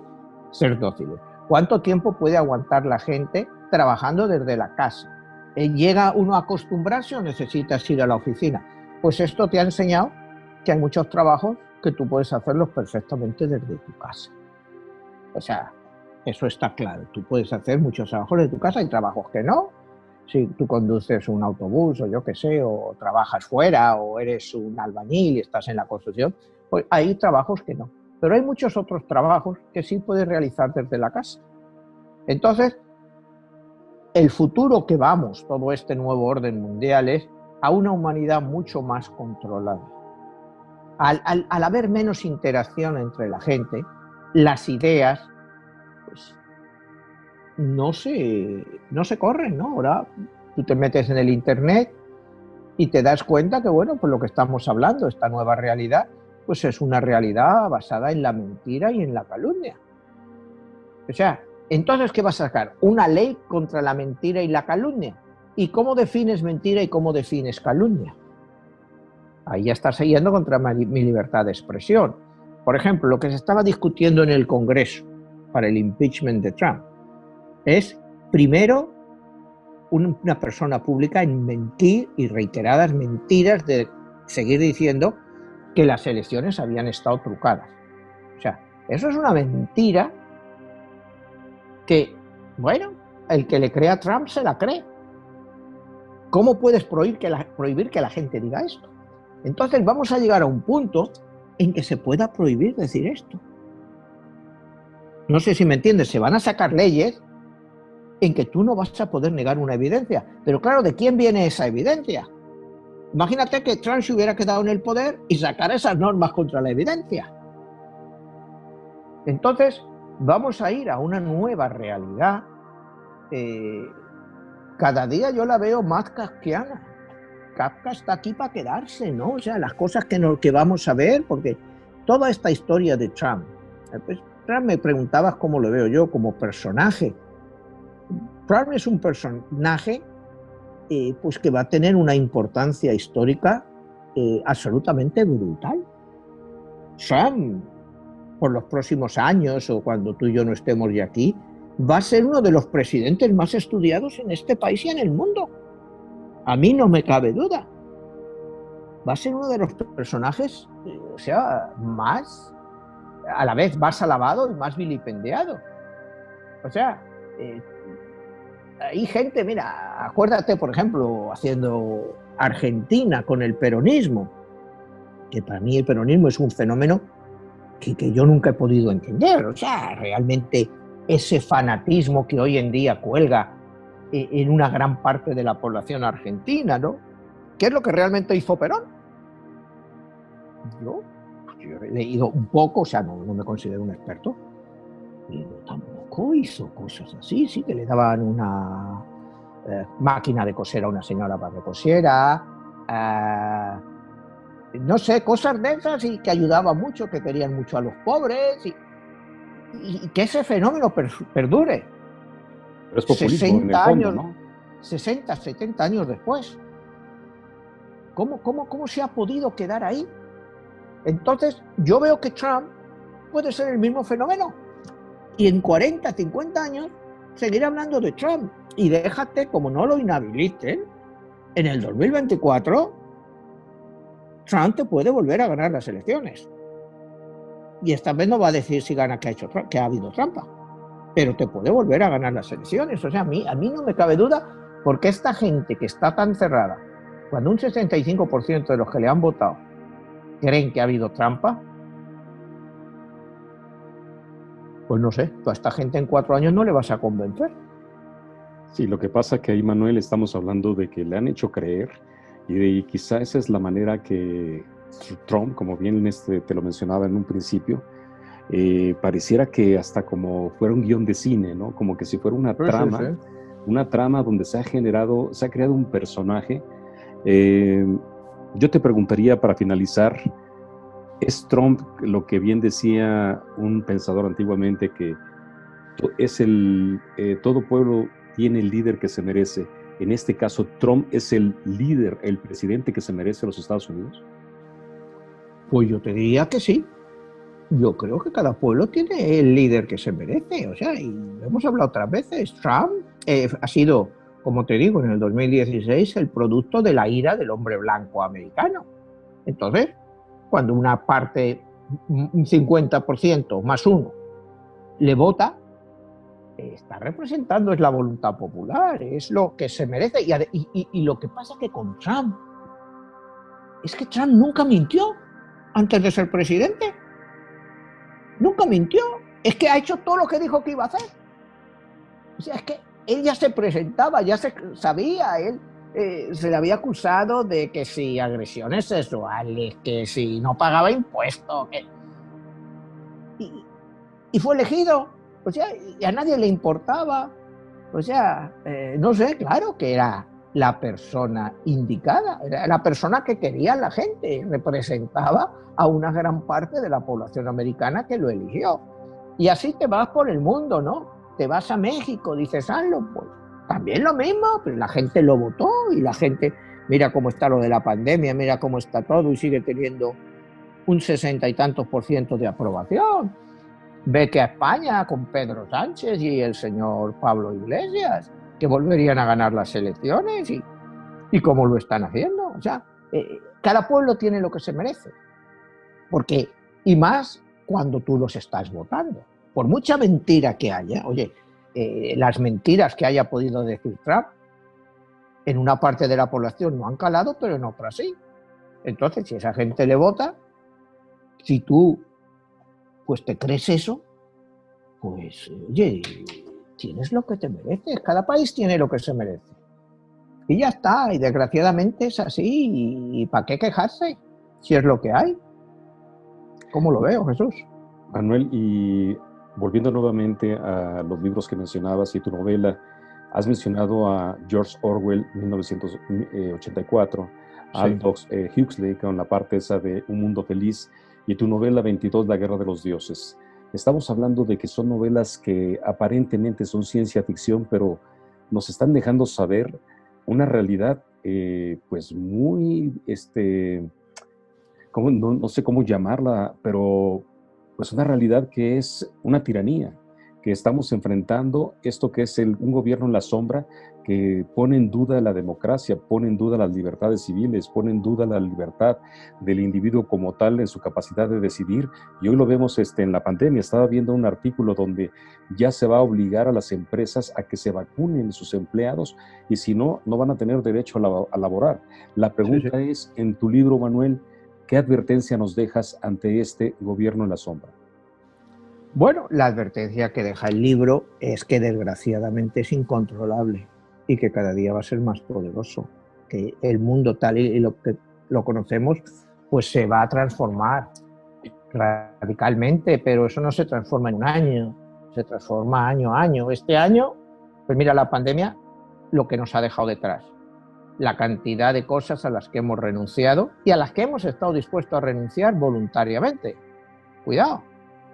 ser dóciles. ¿Cuánto tiempo puede aguantar la gente trabajando desde la casa? ¿Llega uno a acostumbrarse o necesitas ir a la oficina? Pues esto te ha enseñado que hay muchos trabajos que tú puedes hacerlos perfectamente desde tu casa. O sea, eso está claro. Tú puedes hacer muchos trabajos desde tu casa, hay trabajos que no. Si tú conduces un autobús o yo qué sé, o trabajas fuera, o eres un albañil y estás en la construcción, pues hay trabajos que no. Pero hay muchos otros trabajos que sí puedes realizar desde la casa. Entonces, el futuro que vamos, todo este nuevo orden mundial, es a una humanidad mucho más controlada. Al haber menos interacción entre la gente, las ideas pues, no se corren, ¿no? Ahora tú te metes en el internet y te das cuenta que, bueno, pues lo que estamos hablando, esta nueva realidad, pues es una realidad basada en la mentira y en la calumnia. O sea, entonces, ¿qué vas a sacar? Una ley contra la mentira y la calumnia. ¿Y cómo defines mentira y cómo defines calumnia? Ahí ya estás yendo contra mi libertad de expresión. Por ejemplo, lo que se estaba discutiendo en el Congreso para el impeachment de Trump es, primero, una persona pública en mentir y reiteradas mentiras de seguir diciendo que las elecciones habían estado trucadas. O sea, eso es una mentira que, bueno, el que le cree a Trump se la cree. ¿Cómo puedes prohibir que la gente diga esto? Entonces vamos a llegar a un punto en que se pueda prohibir decir esto. No sé si me entiendes, se van a sacar leyes en que tú no vas a poder negar una evidencia. Pero claro, ¿de quién viene esa evidencia? Imagínate que Trump se hubiera quedado en el poder y sacara esas normas contra la evidencia. Entonces, vamos a ir a una nueva realidad. Cada día yo la veo más kafkiana. Kafka está aquí para quedarse, ¿no? O sea, las cosas que vamos a ver, porque toda esta historia de Trump, pues, Trump me preguntabas cómo lo veo yo como personaje. Trump es un personaje pues que va a tener una importancia histórica absolutamente brutal. Trump, por los próximos años o cuando tú y yo no estemos ya aquí, va a ser uno de los presidentes más estudiados en este país y en el mundo. A mí no me cabe duda. Va a ser uno de los personajes, o sea, más, a la vez más alabado y más vilipendiado. O sea, hay gente, mira, acuérdate, por ejemplo, haciendo Argentina con el peronismo, que para mí el peronismo es un fenómeno que yo nunca he podido entender. O sea, realmente ese fanatismo que hoy en día cuelga en una gran parte de la población argentina, ¿no? ¿Qué es lo que realmente hizo Perón? Yo he leído un poco, o sea, no me considero un experto, y tampoco hizo cosas así. Sí que le daban una máquina de coser a una señora para que cosiera, no sé, cosas de esas, y que ayudaba mucho, que querían mucho a los pobres, y que ese fenómeno perdure. Pero es populismo en el 60 fondo, años, ¿no? 60, 70 años después. ¿Cómo se ha podido quedar ahí? Entonces, yo veo que Trump puede ser el mismo fenómeno. Y en 40, 50 años, seguir hablando de Trump. Y déjate, como no lo inhabiliten, en el 2024, Trump te puede volver a ganar las elecciones. Y esta vez no va a decir si gana que ha habido trampa, pero te puede volver a ganar las elecciones. O sea, a mí no me cabe duda, porque esta gente que está tan cerrada, cuando un 65% de los que le han votado creen que ha habido trampa, pues no sé, tú a esta gente en 4 años no le vas a convencer. Sí, lo que pasa que ahí, Manuel, estamos hablando de que le han hecho creer y quizá esa es la manera que Trump, como bien te lo mencionaba en un principio, pareciera que hasta como fuera un guión de cine, ¿no? Como que si fuera una trama donde se ha creado un personaje. Yo te preguntaría para finalizar, ¿es Trump lo que bien decía un pensador antiguamente, que todo pueblo tiene el líder que se merece? En este caso, ¿Trump es el líder, el presidente que se merece los Estados Unidos? Pues yo te diría que sí. Yo creo que cada pueblo tiene el líder que se merece. O sea, y hemos hablado otras veces, Trump ha sido, como te digo, en el 2016 el producto de la ira del hombre blanco americano. Entonces, cuando una parte, un 50% más uno, le vota, está representando, es la voluntad popular, es lo que se merece. Y lo que pasa que con Trump es que Trump nunca mintió antes de ser presidente. Nunca mintió. Es que ha hecho todo lo que dijo que iba a hacer. O sea, es que él ya se presentaba, ya se sabía, él se le había acusado de que si agresiones sexuales, que si no pagaba impuestos, y fue elegido. O sea, y a nadie le importaba. O sea, no sé, claro que era la persona indicada, era la persona que quería la gente, representaba a una gran parte de la población americana que lo eligió. Y así te vas por el mundo, ¿no? Te vas a México, dices, hazlo, pues también lo mismo, pero la gente lo votó y la gente, mira cómo está lo de la pandemia, mira cómo está todo y sigue teniendo un 60 y tantos % de aprobación. Ve que a España con Pedro Sánchez y el señor Pablo Iglesias, que volverían a ganar las elecciones y cómo lo están haciendo. O sea, cada pueblo tiene lo que se merece. Porque, y más cuando tú los estás votando. Por mucha mentira que haya, oye, las mentiras que haya podido decir Trump, en una parte de la población no han calado, pero en otra sí. Entonces, si esa gente le vota, si tú pues te crees eso, pues oye, tienes lo que te mereces. Cada país tiene lo que se merece. Y ya está, y desgraciadamente es así, y ¿para qué quejarse? Si es lo que hay. ¿Cómo lo veo, Jesús? Manuel, y volviendo nuevamente a los libros que mencionabas y tu novela, has mencionado a George Orwell, 1984, a Aldous Huxley, con la parte esa de Un Mundo Feliz, y tu novela 22, La Guerra de los Dioses. Estamos hablando de que son novelas que aparentemente son ciencia ficción, pero nos están dejando saber una realidad pues muy, no sé cómo llamarla, pero pues una realidad que es una tiranía, que estamos enfrentando esto que es un gobierno en la sombra que pone en duda la democracia, pone en duda las libertades civiles, pone en duda la libertad del individuo como tal en su capacidad de decidir. Y hoy lo vemos en la pandemia. Estaba viendo un artículo donde ya se va a obligar a las empresas a que se vacunen sus empleados y si no, no van a tener derecho a laborar. La pregunta es, en tu libro, Manuel, ¿qué advertencia nos dejas ante este gobierno en la sombra? Bueno, la advertencia que deja el libro es que desgraciadamente es incontrolable y que cada día va a ser más poderoso, que el mundo tal y lo que lo conocemos pues se va a transformar radicalmente, pero eso no se transforma en un año, se transforma año a año. Este año, pues mira la pandemia, lo que nos ha dejado detrás, la cantidad de cosas a las que hemos renunciado y a las que hemos estado dispuestos a renunciar voluntariamente. Cuidado,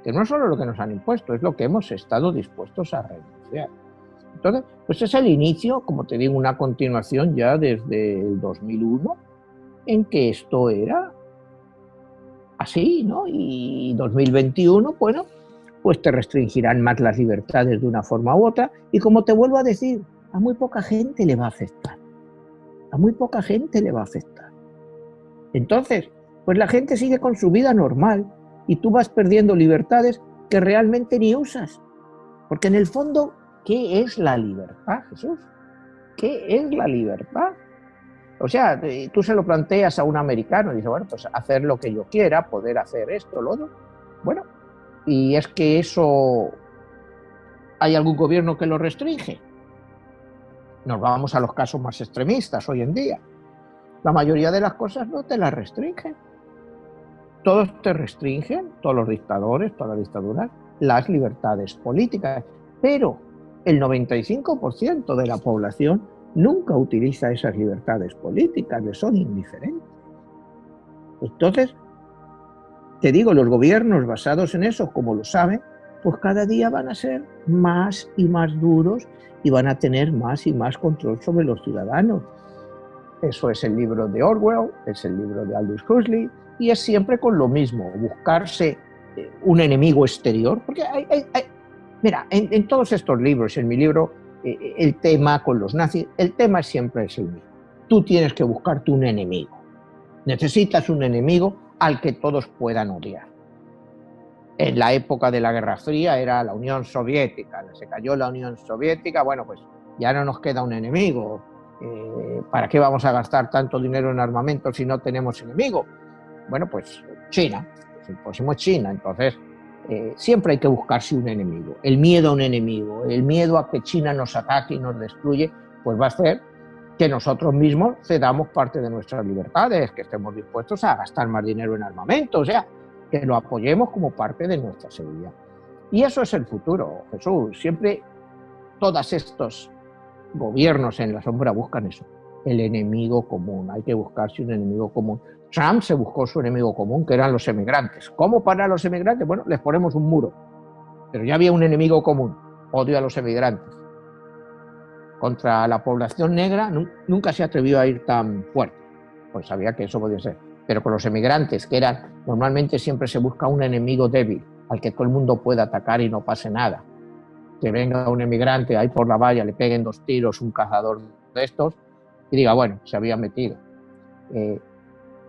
que no es solo lo que nos han impuesto, es lo que hemos estado dispuestos a renunciar. Entonces, pues es el inicio, como te digo, una continuación ya desde el 2001, en que esto era así, ¿no? Y 2021, bueno, pues te restringirán más las libertades de una forma u otra, y como te vuelvo a decir, a muy poca gente le va a afectar. A muy poca gente le va a afectar. Entonces, pues la gente sigue con su vida normal, y tú vas perdiendo libertades que realmente ni usas. Porque en el fondo, ¿qué es la libertad, Jesús? ¿Qué es la libertad? O sea, tú se lo planteas a un americano y dices, bueno, pues hacer lo que yo quiera, poder hacer esto, lo otro. Bueno, y es que eso, ¿hay algún gobierno que lo restringe? Nos vamos a los casos más extremistas hoy en día. La mayoría de las cosas no te las restringen. Todos te restringen, todos los dictadores, todas las dictaduras, las libertades políticas, pero el 95% de la población nunca utiliza esas libertades políticas, les son indiferentes. Entonces, te digo, los gobiernos basados en eso, como lo saben, pues cada día van a ser más y más duros y van a tener más y más control sobre los ciudadanos. Eso es el libro de Orwell, es el libro de Aldous Huxley, y es siempre con lo mismo, buscarse un enemigo exterior, porque mira, en todos estos libros, en mi libro, el tema con los nazis, el tema siempre es el mismo. Tú tienes que buscarte un enemigo. Necesitas un enemigo al que todos puedan odiar. En la época de la Guerra Fría era la Unión Soviética. Se cayó la Unión Soviética, bueno, pues ya no nos queda un enemigo. ¿Para qué vamos a gastar tanto dinero en armamento si no tenemos enemigo? Bueno, pues China, pues el próximo es China. Entonces, siempre hay que buscarse un enemigo. El miedo a un enemigo, el miedo a que China nos ataque y nos destruye, pues va a hacer que nosotros mismos cedamos parte de nuestras libertades, que estemos dispuestos a gastar más dinero en armamento, o sea, que lo apoyemos como parte de nuestra seguridad. Y eso es el futuro, Jesús. Siempre todos estos gobiernos en la sombra buscan eso, el enemigo común, hay que buscarse un enemigo común. Trump se buscó su enemigo común, que eran los emigrantes. ¿Cómo parar a los emigrantes? Bueno, les ponemos un muro, pero ya había un enemigo común, odio a los emigrantes. Contra la población negra nunca se atrevió a ir tan fuerte, pues sabía que eso podía ser. Pero con los emigrantes, que eran, normalmente siempre se busca un enemigo débil, al que todo el mundo pueda atacar y no pase nada. Que venga un emigrante ahí por la valla, le peguen 2 tiros, un cazador de estos, y diga, bueno, se había metido.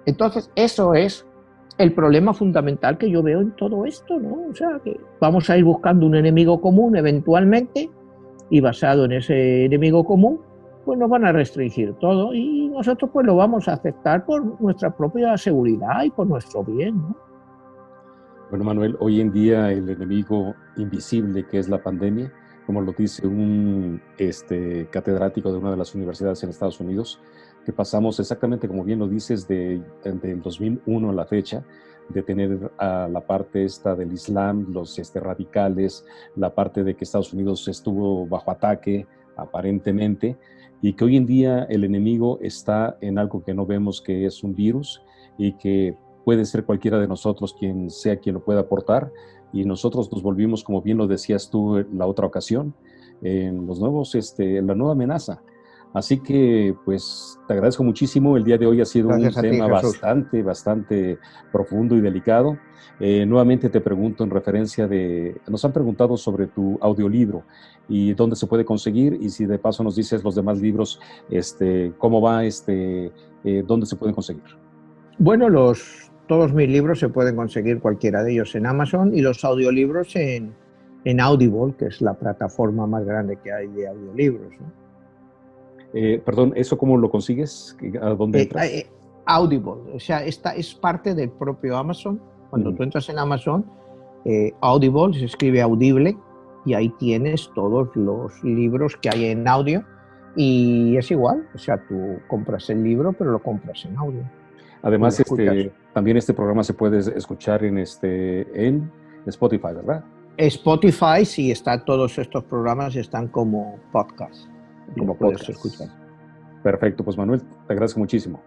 Entonces, eso es el problema fundamental que yo veo en todo esto, ¿no? O sea, que vamos a ir buscando un enemigo común eventualmente, y basado en ese enemigo común, pues nos van a restringir todo y nosotros pues lo vamos a aceptar por nuestra propia seguridad y por nuestro bien, ¿no? Bueno, Manuel, hoy en día el enemigo invisible que es la pandemia, como lo dice un catedrático de una de las universidades en Estados Unidos, que pasamos exactamente, como bien lo dices, del 2001 a la fecha, de tener a la parte esta del Islam, los radicales, la parte de que Estados Unidos estuvo bajo ataque, aparentemente, y que hoy en día el enemigo está en algo que no vemos, que es un virus, y que puede ser cualquiera de nosotros quien sea quien lo pueda aportar, y nosotros nos volvimos, como bien lo decías tú en la otra ocasión, en los nuevos, la nueva amenaza. Así que, pues, te agradezco muchísimo. El día de hoy ha sido un Gracias a ti, tema Jesús. bastante profundo y delicado. Nuevamente te pregunto en referencia nos han preguntado sobre tu audiolibro y dónde se puede conseguir, y si de paso nos dices los demás libros, cómo va, dónde se pueden conseguir. Bueno, todos mis libros se pueden conseguir, cualquiera de ellos, en Amazon, y los audiolibros en Audible, que es la plataforma más grande que hay de audiolibros, ¿no? Perdón, ¿eso cómo lo consigues? ¿A dónde entras? Audible, o sea, esta es parte del propio Amazon. Cuando tú entras en Amazon, Audible se escribe audible, y ahí tienes todos los libros que hay en audio, y es igual, o sea, tú compras el libro, pero lo compras en audio. Además, Escuchas. también este programa se puede escuchar en Spotify, ¿verdad? Spotify, sí, todos estos programas están como podcast. Como puedes podcast. escuchar. Perfecto, pues Manuel, te agradezco muchísimo.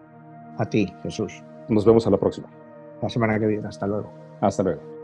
A ti, Jesús. Nos vemos a la próxima. La semana que viene, hasta luego. Hasta luego.